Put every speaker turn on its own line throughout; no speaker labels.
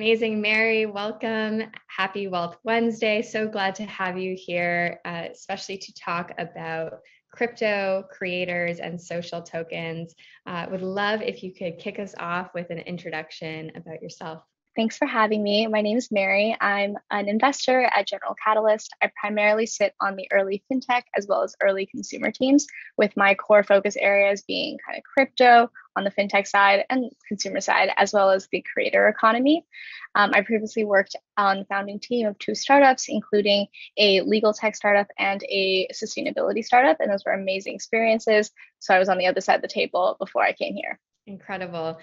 Amazing, Mary. Welcome. Happy Wealth Wednesday. So glad to have you here, especially to talk about crypto creators and social tokens. Would love if you could kick us off with an introduction about yourself.
Thanks for having me. My name is Mary. I'm an investor at General Catalyst. I primarily sit on the early fintech as well as early consumer teams, with my core focus areas being kind of crypto on the fintech side and consumer side, as well as the creator economy. I previously worked on the founding team of two startups, including a legal tech startup and a sustainability startup, and those were amazing experiences. So I was on the other side of the table before I came here.
Incredible.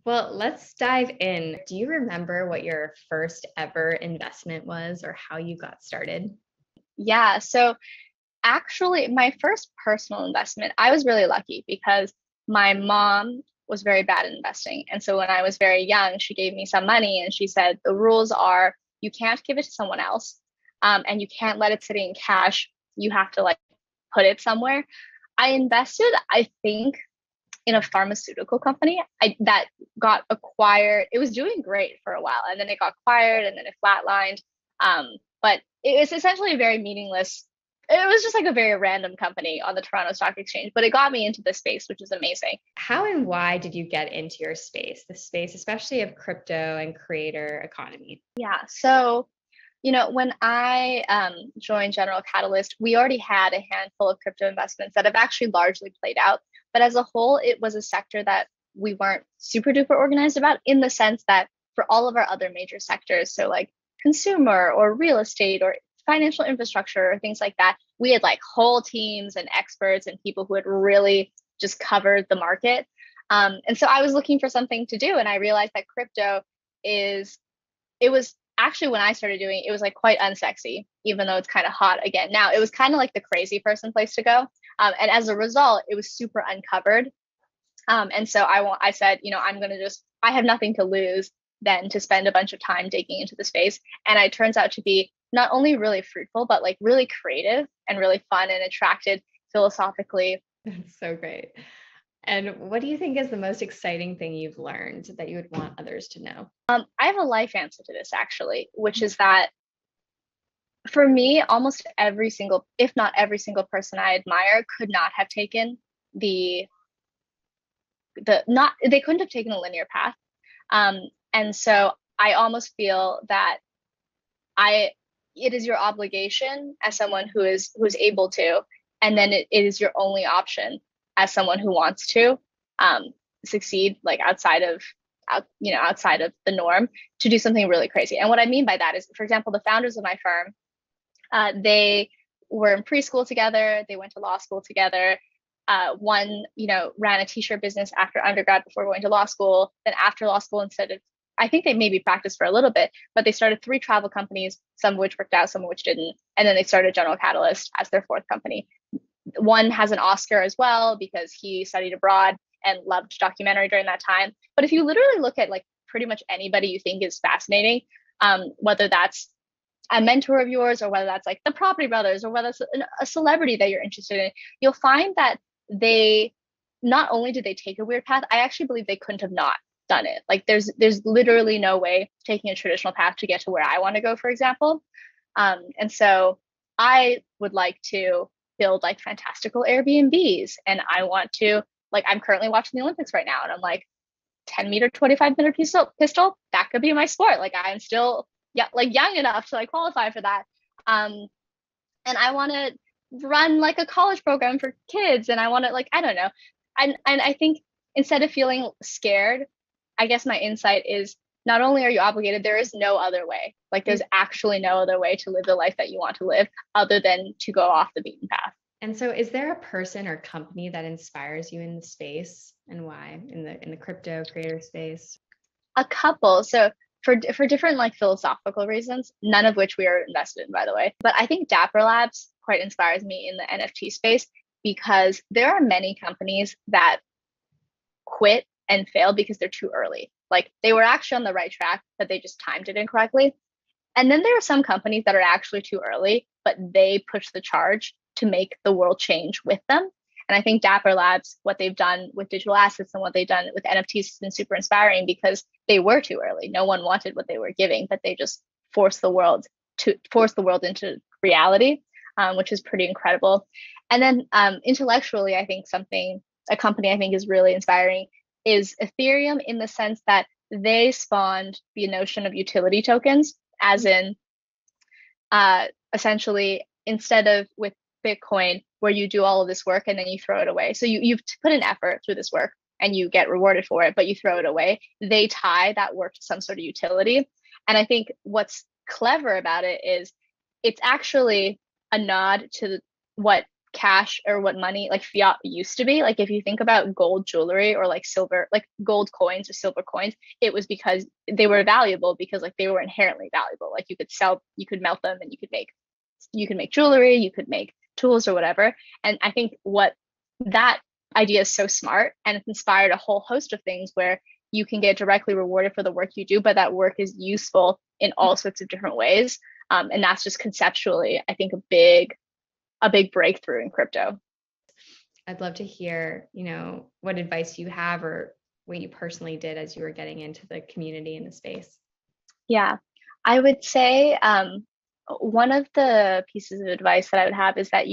Well, let's dive in. Do you remember what your first ever investment was or how you got started?
Yeah, so actually, my first personal investment, I was really lucky because my mom was very bad at investing. And so when I was very young, she gave me some money and she said, the rules are you can't give it to someone else, and you can't let it sit in cash. You have to like put it somewhere. I invested, I think, in a pharmaceutical company that got acquired. It was doing great for a while, and then it got acquired, and then it flatlined. But it was essentially a very meaningless. It was just like a very random company on the Toronto Stock Exchange, but it got me into the space, which is amazing.
How and why did you get into your space, the space, especially of crypto and creator economy?
Yeah. So, when I joined General Catalyst, we already had a handful of crypto investments that have actually largely played out. But as a whole, it was a sector that we weren't super duper organized about, in the sense that for all of our other major sectors, so like consumer or real estate or financial infrastructure or things like that, we had like whole teams and experts and people who had really just covered the market. And so I was looking for something to do, and I realized that crypto is, it was actually, when I started doing it, it was like quite unsexy, even though it's kind of hot again now. It was kind of like the crazy person place to go. And as a result, it was super uncovered. And so I said, I'm going to I have nothing to lose than to spend a bunch of time digging into the space. And it turns out to be not only really fruitful, but like really creative and really fun and attracted philosophically.
That's so great. And what do you think is the most exciting thing you've learned that you would want others to know?
I have a life answer to this, actually, which is that for me, almost every single, if not every single person I admire could not have taken the not they couldn't have taken a linear path. And so I almost feel that I it is your obligation as someone who's able to, and then it is your only option as someone who wants to succeed, like outside of the norm, to do something really crazy. And what I mean by that is, for example, the founders of my firm, they were in preschool together, they went to law school together. One, ran a t-shirt business after undergrad before going to law school. Then after law school, I think they maybe practiced for a little bit, but they started 3 travel companies, some of which worked out, some of which didn't. And then they started General Catalyst as their 4th company. One has an Oscar as well because he studied abroad and loved documentary during that time. But if you literally look at like pretty much anybody you think is fascinating, whether that's a mentor of yours or whether that's like the Property Brothers or whether it's a celebrity that you're interested in, you'll find that they not only did they take a weird path, I actually believe they couldn't have not done it. Like there's literally no way taking a traditional path to get to where I want to go, for example. And so I would like to build like fantastical Airbnbs, and I want to, like, I'm currently watching the Olympics right now, and I'm like, 10-meter 25-meter pistol, that could be my sport. Like I'm still young enough to like qualify for that. And I want to run like a college program for kids, and I want to, like, I don't know. And I think instead of feeling scared, I guess my insight is, not only are you obligated, there is no other way. Like there's actually no other way to live the life that you want to live other than to go off the beaten path.
And so is there a person or company that inspires you in the space, and why, in the crypto creator space?
A couple. So for different like philosophical reasons, none of which we are invested in, by the way. But I think Dapper Labs quite inspires me in the NFT space, because there are many companies that quit and fail because they're too early. Like they were actually on the right track, but they just timed it incorrectly. And then there are some companies that are actually too early, but they push the charge to make the world change with them. And I think Dapper Labs, what they've done with digital assets and what they've done with NFTs has been super inspiring because they were too early. No one wanted what they were giving, but they just force the world into reality, which is pretty incredible. And then intellectually, I think a company I think is really inspiring is Ethereum in the sense that they spawned the notion of utility tokens, as in essentially instead of with Bitcoin, where you do all of this work and then you throw it away. So you've put an effort through this work and you get rewarded for it, but you throw it away. They tie that work to some sort of utility. And I think what's clever about it is it's actually a nod to what cash or what money like fiat used to be. Like if you think about gold jewelry or like silver, like gold coins or silver coins, it was because they were valuable because like they were inherently valuable. Like you could melt them and you could make jewelry, you could make tools or whatever. And I think what that idea is so smart, and it's inspired a whole host of things where you can get directly rewarded for the work you do, but that work is useful in all sorts of different ways. And that's just conceptually, I think, a big breakthrough in crypto.
I'd love to hear, what advice you have or what you personally did as you were getting into the community and the space.
Yeah, I would say one of the pieces of advice that I would have is that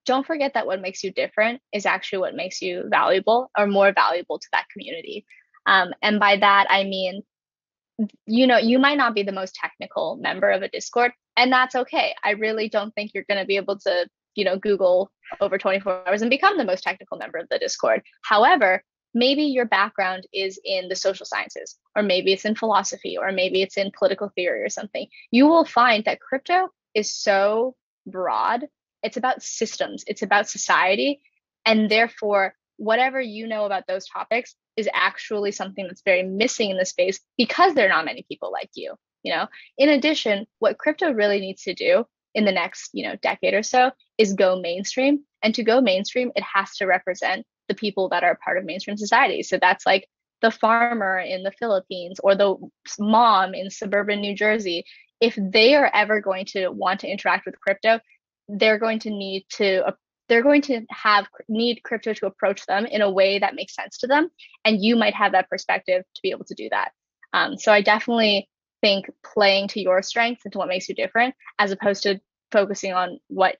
don't forget that what makes you different is actually what makes you valuable or more valuable to that community. And by that, I mean, you might not be the most technical member of a Discord, and that's okay. I really don't think you're going to be able to, Google over 24 hours and become the most technical member of the Discord. However, maybe your background is in the social sciences, or maybe it's in philosophy, or maybe it's in political theory or something. You will find that crypto is so broad. It's about systems, it's about society. And therefore, whatever you know about those topics is actually something that's very missing in the space because there are not many people like you. In addition, what crypto really needs to do in the next, decade or so is go mainstream. And to go mainstream, it has to represent the people that are part of mainstream society. So that's like the farmer in the Philippines or the mom in suburban New Jersey. If they are ever going to want to interact with crypto, they're going to need crypto to approach them in a way that makes sense to them, and you might have that perspective to be able to do that. So I definitely think playing to your strengths and to what makes you different, as opposed to focusing on what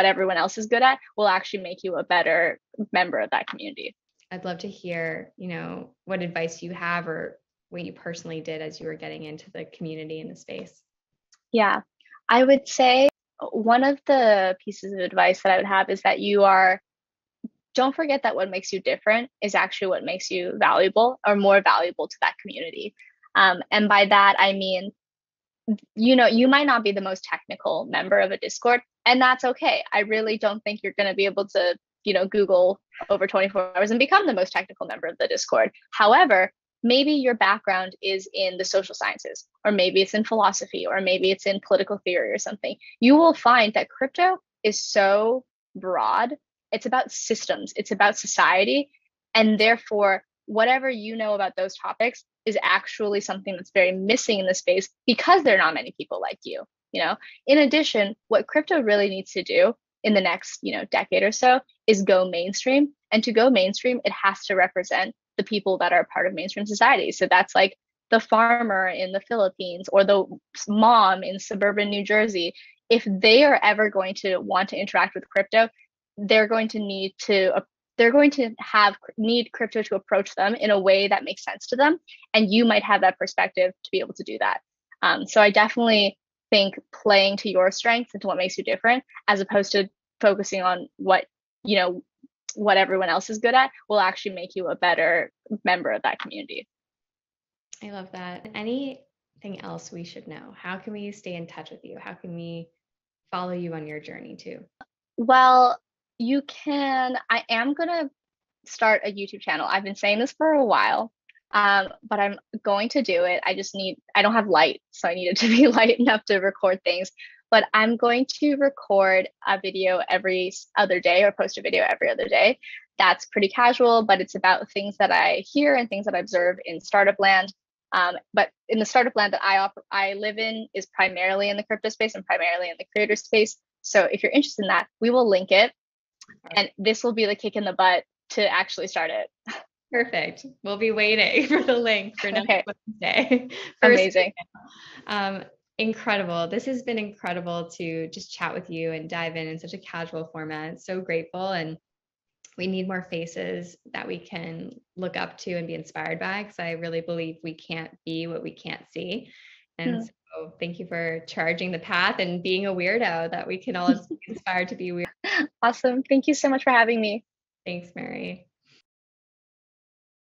everyone else is good at, will actually make you a better member of that community.
I'd love to hear, what advice you have or what you personally did as you were getting into the community and the space.
Yeah, I would say one of the pieces of advice that I would have is that don't forget that what makes you different is actually what makes you valuable or more valuable to that community. And by that, I mean, you might not be the most technical member of a Discord, and that's okay. I really don't think you're going to be able to, Google over 24 hours and become the most technical member of the Discord. However, maybe your background is in the social sciences, or maybe it's in philosophy, or maybe it's in political theory or something. You will find that crypto is so broad. It's about systems, it's about society. And therefore, whatever you know about those topics is actually something that's very missing in the space because there are not many people like you. In addition, what crypto really needs to do in the next, decade or so is go mainstream. And to go mainstream, it has to represent the people that are part of mainstream society. So that's like the farmer in the Philippines or the mom in suburban New Jersey. If they are ever going to want to interact with crypto, they're going to need crypto to approach them in a way that makes sense to them, and you might have that perspective to be able to do that. So I definitely think playing to your strengths and to what makes you different, as opposed to focusing on what everyone else is good at, will actually make you a better member of that community.
I love that. Anything else we should know? How can we stay in touch with you? How can we follow you on your journey too?
Well, I am going to start a YouTube channel. I've been saying this for a while, but I'm going to do it. I don't have light, so I need it to be light enough to record things. But I'm going to record a video every other day or post a video every other day. That's pretty casual, but it's about things that I hear and things that I observe in startup land. But in the startup land that I live in is primarily in the crypto space and primarily in the creator space. So if you're interested in that, we will link it. And this will be the kick in the butt to actually start it.
Perfect. We'll be waiting for the link for next
Okay,
Wednesday. First,
amazing.
um, incredible. This has been incredible to just chat with you and dive in such a casual format. So grateful. And we need more faces that we can look up to and be inspired by, because I really believe we can't be what we can't see. And
Hmm.
so thank you for charging the path and being a weirdo that we can all be inspired to be weird.
Awesome. Thank you so much for having me.
Thanks, Mary.